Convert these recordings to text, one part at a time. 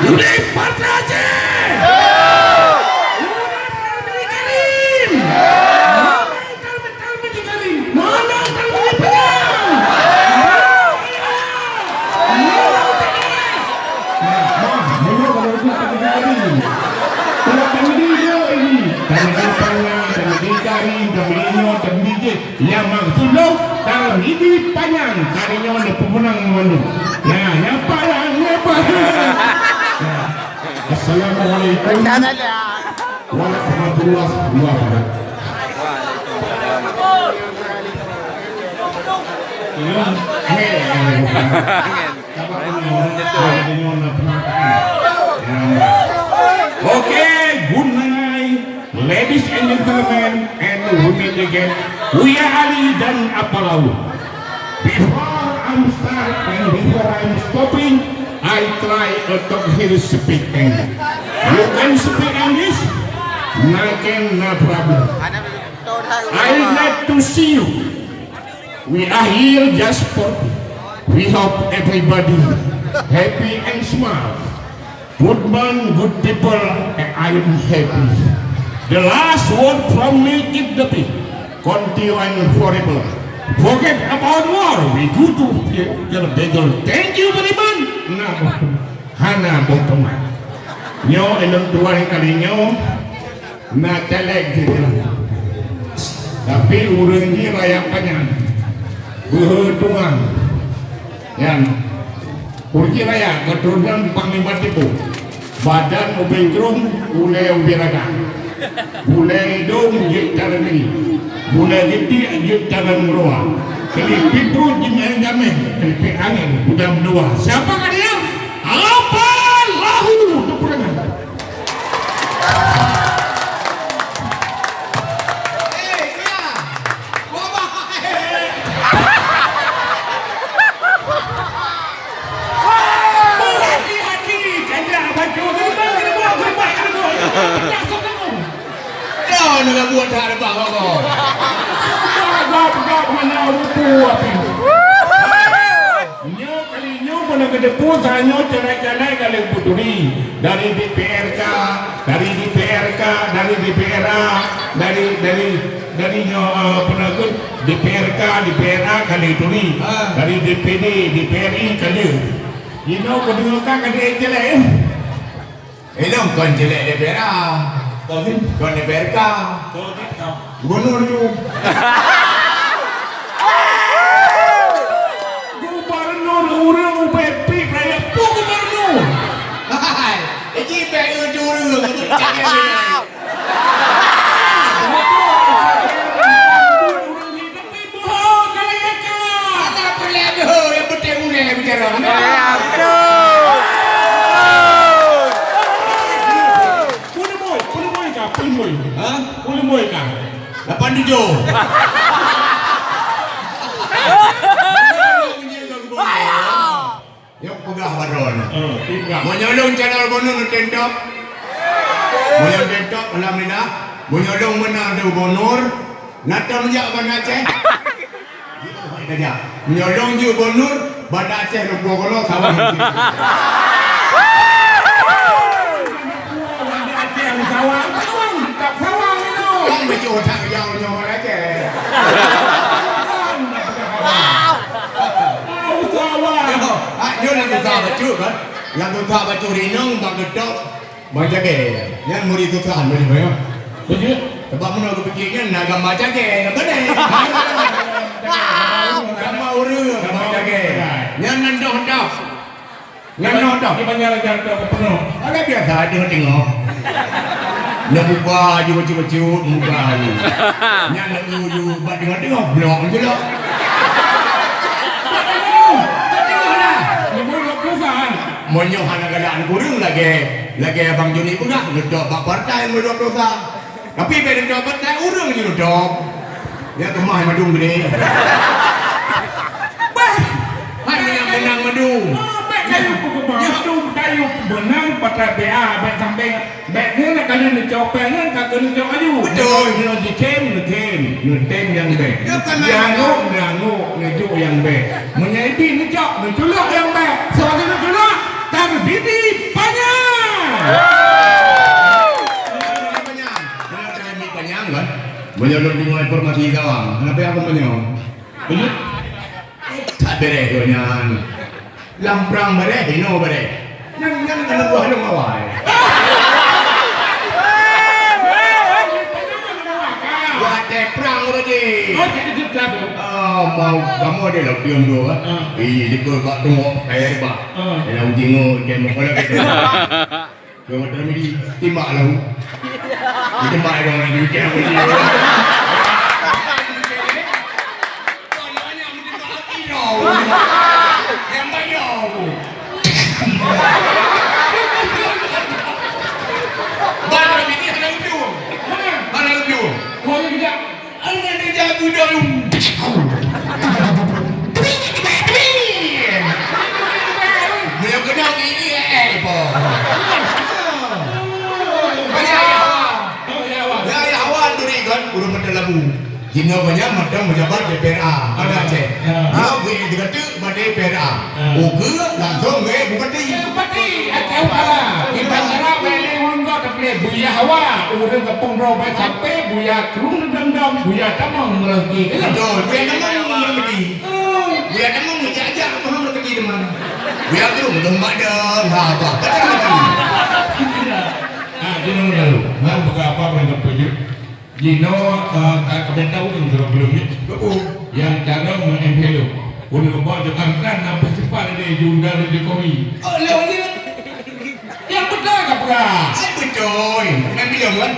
Yudi Partaje. Yang maksudnya dalam ini panjang karinya ada pemenang mana? Nah, nyapa lah, nyapa. Assalamualaikum warahmatullahi wabarakatuh. Okay, good night, ladies and gentlemen, and women again. We are Ali dan Apalau. Before I'm start and before I'm stopping, I try to talk here speak English. You can speak English? No problem. I like to see you. We are here just for. We hope everybody happy and smile. Good man, good people, and I am happy. The last word from me, keep the peace. Continue and forever. Forget about war. We go to the beggar. Thank you very much. Nah, hana botoman. Nyo ilang tuwan kali nyo na talag sila. Tapi urang ni raya panjang. Berhitungan. Yan. Urgi raya keturunan Panglima Tipu. Badan ubengkrum ulai ubiraga. Bulai dong jikaran ini. Bulai gede jikaran roa. Kelipit tu jimen jamin. Kelipit angin udah berdua. Siapa kalian? Apa lahu? Tu perangan. Nggak buat hari bawa kau. Agak mana rupu api. Nyo kali nyo mana kedepu sanyo cerai-cerai kali puturi dari DPRK, dari DPRK, dari DPRA, dari nyo penakut DPRK, DPRA kali turi, dari DPD, DPRI kali. You know kedua kali jelek. Elong kon jelek DPRA. Kon DPRK. Gubernur juga. Gubernur orang UPP kayak pun gubernur. Hai, ini PU dulu. Boleh kan? 87. Yang pegah baron. Mau nyolong channel bonus tentok. Mau nyolong tentok malam ini dah. Mau nyolong mana ada bonur. Nata menjak mana Aceh. Menyolong je bonur. Pada Aceh lupa kalau kawan. Macam otak jauh-jauh aja. Dia nak tukar baju kan? Yang tukar baju rinong bang gedok, bang jaga. Yang murid tukaran boleh bayar. Betul. Sebab mana aku fikirnya naga macam jaga, nak benar. Sama urut bang jaga. Yang nandoh-nandoh. Nandoh-nandoh. Kita nyala jangan penuh. Ada biasa dia tengok. Nak buka je baju-baju muka ni. Yang nak uju buat tengok-tengok blok je lah. Tengok dah. Nak perusahaan. Monyoh anak gadaan kurung lagi abang Joni pun dah ngedok bak partai ngedok dosa. Tapi bila ngedok partai urung je ngedok. Dia kemah madung gede. Bah, mana yang menang madu? Kayu pukul kayu benang pakai BA baik sampai baik ni nak kali ni copeng kan kata ni copeng ayu. Betul. Ni dikem yang baik. Yang ngejuk yang baik. Menyaiti ni cop, ni culuk yang baik. Soalnya ni culuk, tapi bidi banyak. Kenyang kan? Menyelur di mulai formasi gawang. Kenapa aku menyong? Belut. Tak beres donyan. Lamprang beres, hino beres. Jangan kena buah dong awal. Buat perang tadi. Oh, jadi kita tu. Mau kamu ada lah pion tu ah. Di bawah tengok air bah. Dalam jenguk dia mau kalau kita. Kamu termedi timbak lah. Kita mai dong lagi dia punya. Yang bayar. Baru ini ada ujung. Ada ujung. Oh, kita. Anda ni jago dulu. Dia kena gini po. Ya awal duri kan urut medalamu. Jino banyak madam menjabat DPRA. Ada cek. Nah, gue dikata pada DPRA. Oke, langsung gue bupati. Bupati, acau pala. Kita cara beli urungga tapi buya hawa, urung kepung robai sampai buya kerung dendam, buya tamang rezeki. Betul, gue namang rezeki. Gue namang menjajah apa rezeki di mana. Gue kerung domba dan apa. Ah, Jino lalu. Nah, beberapa berangkat tujuh. Jino kalian tahu kan sudah belum ni? Yang cara mengempelu. Udah bawa jangan kan nampak cepat ada junda dan Jokowi. Oh, lewat ni. Yang betul ke pernah? Betul. Dengan bilang kan?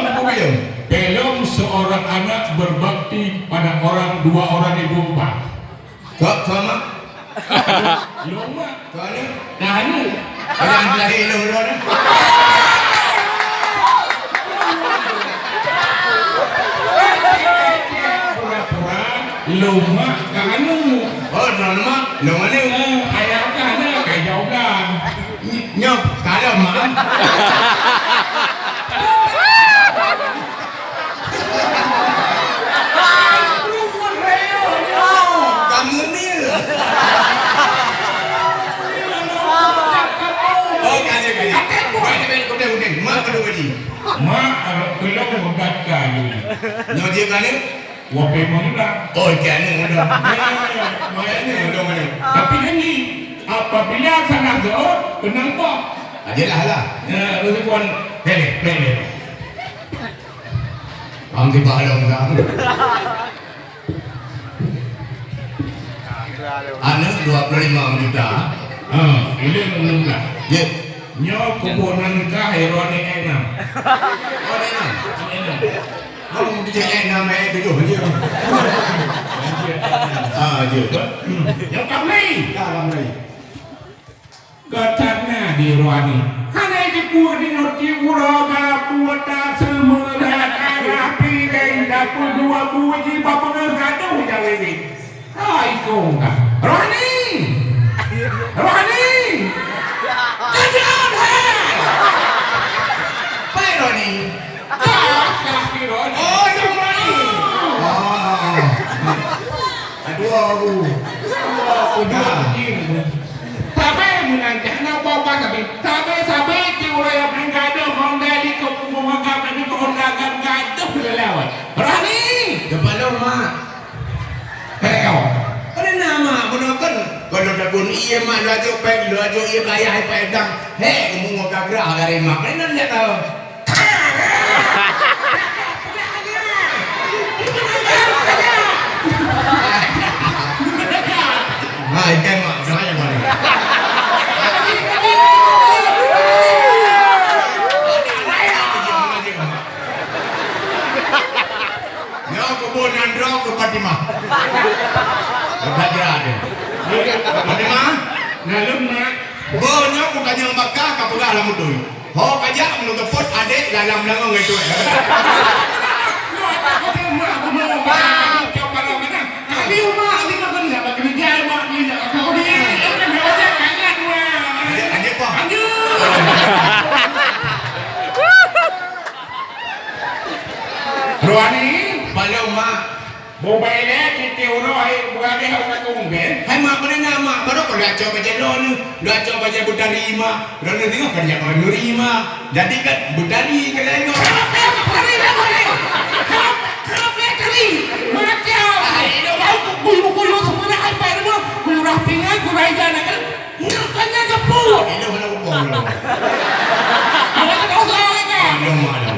Apa bilang? Belum seorang anak berbakti pada orang dua orang ibu bapa. Kak sama. Lama. Kak ni. Nah ni. Jangan lahir lu ni. Pura-pura lama kanu. Oh, nama. Nama ni. Ayah kana kayak jauhan. Nyok. Kalau mak. Kamu ni. Oh, kaya. Kuda. Mak kedua ni. Mak kalau membaca ni. Nyok dia kan ni. Wapai mengundang. Oh, kan ni udah. Makanya udah mana. Tapi ini apabila sangat jauh, kenapa? Ajalah lah. Terus pun pelek. Ambil balong dah. Anak 25 juta. Ini menunggah. Ya. Nyok kebunan kah herone enam. Oh, ni. Kamu dia nama itu je. Je. Yang kami. Dalam ni. Katanya di ruani. Hanya itu buat di noti uraga buat semua rapi dan dapat dua buji bapa ngadu jauh ini. Hai kau kah? Ruani. Kajian hai. Pai Roni. Kaki Ruani. Oh, yang Roni. Aduh, aku. Sampai menanjak nak bapak sampai ciurai yang mengaduh konggali ke pemangkap ini ke undangan gaduh lelawat. Rani. Balong mak. Kau. Ada nama menakan. Kalau dah pun iya mak laju peng laju iya kaya hai pedang. Hei, kamu mau gagrah dari mak. Ini nanti tahu. Hai, kan mak, saya mana? Nyo kebunan drop ke Fatimah. Belajar ada. Fatimah, Nalum nak. bonyo bukan yang bakal kapura alam tu. Ho kajak menugapot adik dalam langong itu. Kali rumah ni kau kena dapat kerja mak ni nak kau ni. Kan dia kangen wah. Adik apa? Ruani. Balong mak. Bobailnya kita uroh bukan dia aku ben. Hai mak mana nama baru kau dah coba jalon, dah coba jadi budarima, dah nanti kau kerja kau nurima, jadi kan budari kena itu. Kenapa kali? Macam. Ini kau kuyu semuanya apa itu? Kuyu rapingan, kuyu raja nak kan? Nukanya kepu. Ini mana bukan? Ada kau salah kan? Ada mana?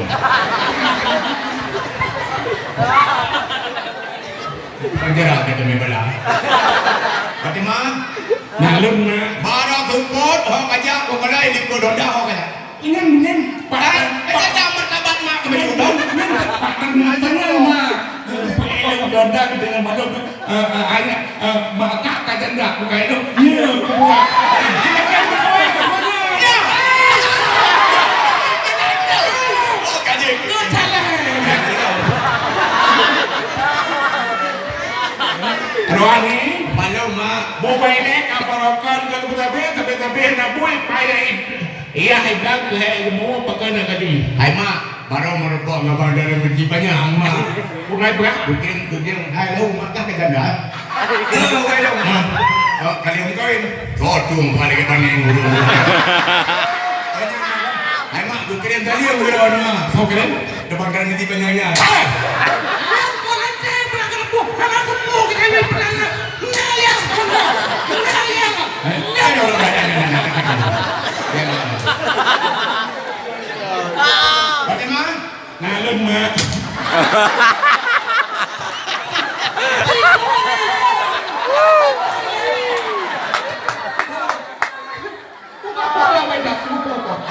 Penjara kita membela. Fatima, Nalun na. baru kumpul, hok aja, kau kena ini kau donda hok aja. Ingen Padahal, kita dah martabat mak kami undang. Patangnya mah. Pakai donda gitu dengan madok. Hanya mata kajanda bukan itu. Iya, buat. Oh, kaji. Rohani, Malu mak. bobailnya kaparokan kalau tapi na boy payah iya hibang tuh mau pakai nak kadi. Hai mak, baru merokok ngabar dari berjipanya mak. Bukan berat. Kucing, hai lu mak dah kejanda. Itu kai dong mak. Oh, kalian kawin. Kotung kali kita nih ngurung. Hai mak, kucing tadi yang udah mak. Kau keren? Depan kan berjipanya ya. Bagaimana? Nalun mak.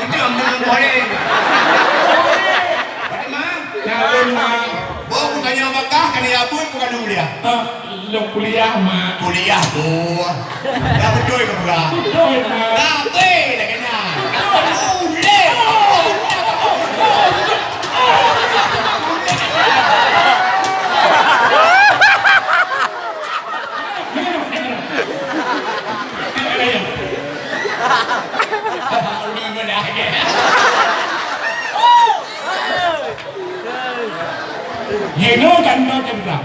Itu yang boleh. Bagaimana? Nalun mak. Oh, bukannya Mekah, kan ya pun bukan kuliah. Lo kuliah mak. Kuliah tuh. Dah betul ke pula? Betul mak. Tapi dah kena. Boleh. Yeno ganto cerita.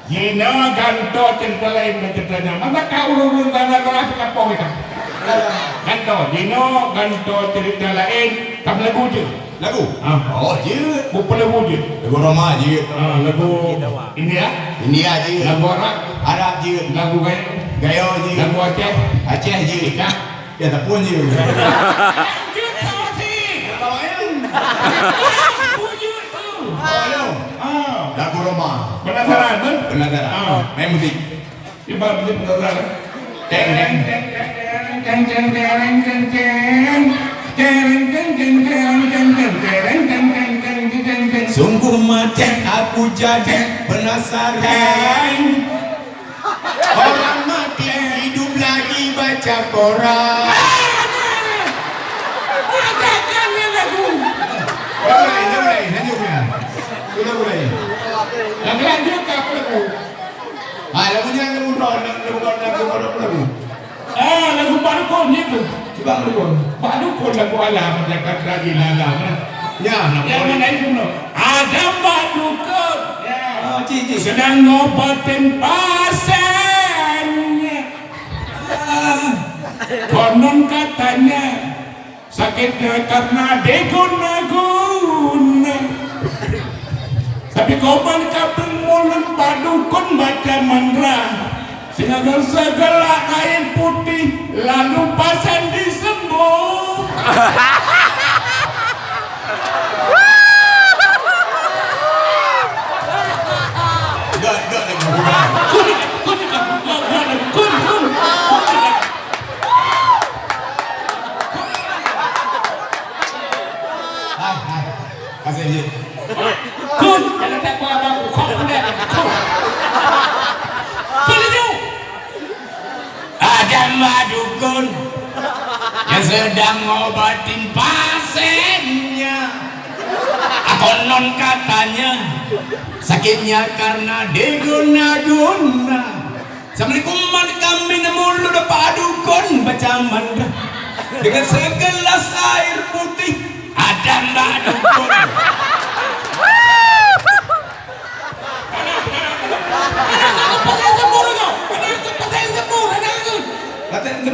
Yeno ganto cerita lain ceritanya. Masa kau urun tanah keras kapong itu? Ganto. Yeno ganto cerita lain. Kamu lagu je. Lagu? Oh, je. Bukan lagu je. Lagu Roma je. Lagu India. India je. Lagu Arab. Arab je. Lagu Gayo. Gayo je. Lagu Aceh. Aceh je. Ikan. Ya, tak pun je. Lagu Roma. Penasaran kan? Penasaran. Main musik. Coba musik penasaran. Teng teng. Ceng ceng ceng ceng ceng ceng ceng ceng ceng ceng ceng ceng ceng ceng ceng ceng ceng. Sungguh macam aku jadi penasaran. Orang mati hidup lagi baca Quran. Lagu lanjut ke apa lagu? Lagunya lagu lagu. Lagu Padukun itu. Coba lagu. Padukun lagu alam dekat lagi alam. Ya, Yang mana itu no? Ada Padukun. Cici. Sedang ngobatin pasiennya. Konon katanya sakitnya karena deguna-guna. Tapi koman kaping mulut Padukun baca mantra. Sehingga segala air putih lalu pasien disembuh. Enggak lagu. Kasih je. Kun, jangan tak apa-apa. Kau udah. Kun itu. Ada Padukun yang sedang ngobatin pasiennya. Konon katanya sakitnya karena deguna-guna. Assalamualaikum kami nemu lu Padukun baca mantra dengan segelas air putih. Ada Padukun.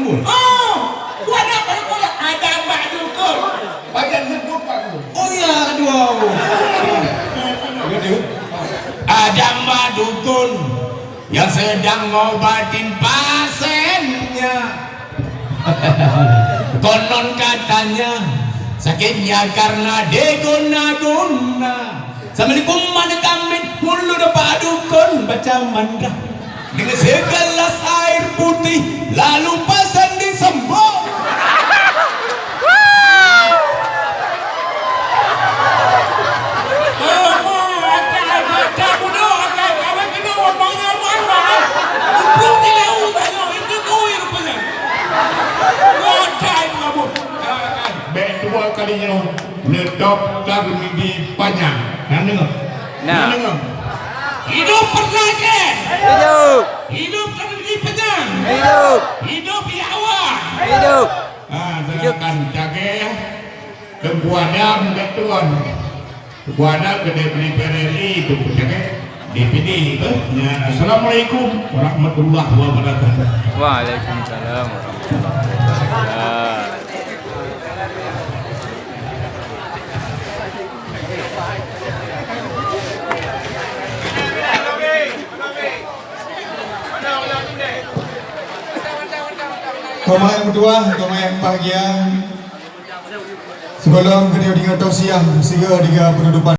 dua. Oh, gua nak pada kolak ada mbak dukun. Baca sebut Pak. Oh iya, aduh. Ada mbak dukun yang sedang ngobatin pasiennya. Konon katanya sakitnya karena diguna-guna. Assalamualaikum mana kami mulu dapat dukun baca mantra dengan segelas air putih lalu pasang di sembong. Dua kalinya dokter gigi panjang. Yang dengar? Nah. Yang dengar? Hidup pernah ke? Hidup. Hidup tapi gigi panjang. Hidup. Hidup ya awak. Hidup. Silakan jaga ya. Kebuadam dan tuan. Kebuadam ke DPD PRRI itu jaga. DPD itu. Ya, Assalamualaikum warahmatullahi wabarakatuh. Waalaikumsalam warahmatullahi wabarakatuh. Koma yang kedua, koma yang bahagia. Sebelum kedua dengan tausiah, sehingga tiga penutupan.